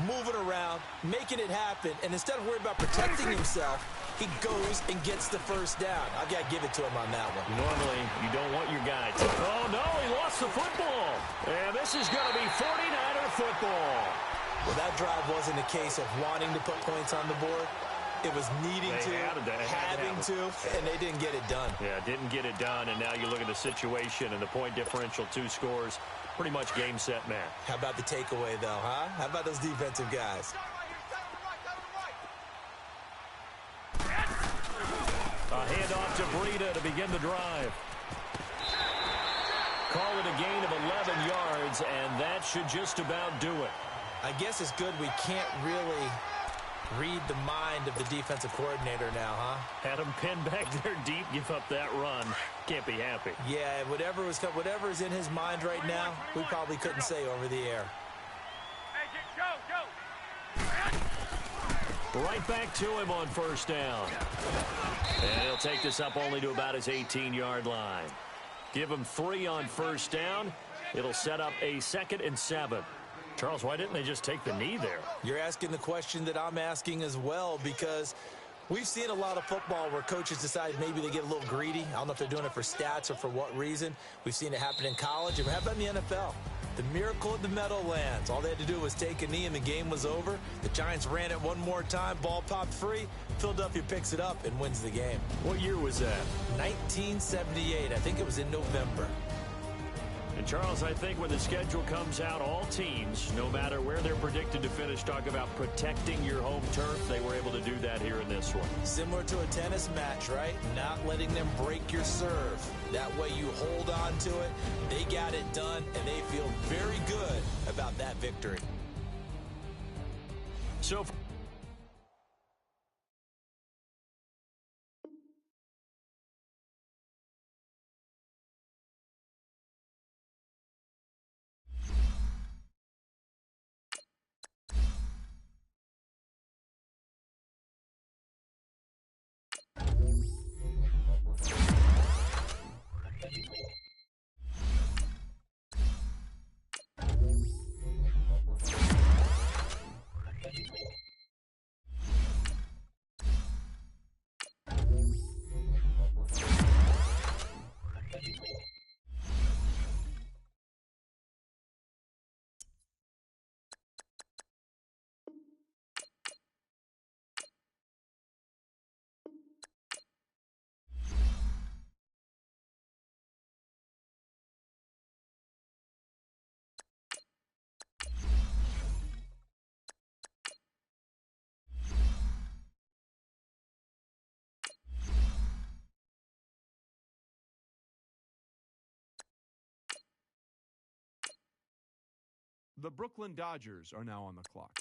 Moving around, making it happen, and instead of worrying about protecting himself, he goes and gets the first down. I've got to give it to him on that one. Normally, you don't want your guy to... Oh, no, he lost the football. And this is going to be 49er football. Well, that drive wasn't a case of wanting to put points on the board. It was needing to, having to, and they didn't get it done. Yeah, didn't get it done, and now you look at the situation and the point differential, 2 scores, pretty much game, set, match. How about the takeaway, though, huh? How about those defensive guys? A handoff to Breida to begin the drive. Call it a gain of 11 yards, and that should just about do it. I guess it's good we can't really read the mind of the defensive coordinator now, huh? Had him pinned back there deep, give up that run. Can't be happy. Yeah, whatever is in his mind right now, we probably couldn't say over the air. Hey, go. Right back to him on first down. And he'll take this up only to about his 18-yard line. Give him 3 on first down. It'll set up a 2nd and 7. Charles, why didn't they just take the knee there? You're asking the question that I'm asking as well, because We've seen a lot of football where coaches decide maybe they get a little greedy. I don't know if they're doing it for stats or for what reason. We've seen it happen in college, and how about in the NFL? The miracle of the Meadowlands. All they had to do was take a knee, and the game was over. The Giants ran it one more time. Ball popped free. Philadelphia picks it up and wins the game. What year was that? 1978. I think it was in November. And, Charles, I think when the schedule comes out, all teams, no matter where they're predicted to finish, talk about protecting your home turf. They were able to do that here in this one. Similar to a tennis match, right? Not letting them break your serve. That way you hold on to it. They got it done, and they feel very good about that victory. So The Brooklyn Dodgers are now on the clock.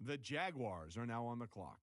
The Jaguars are now on the clock.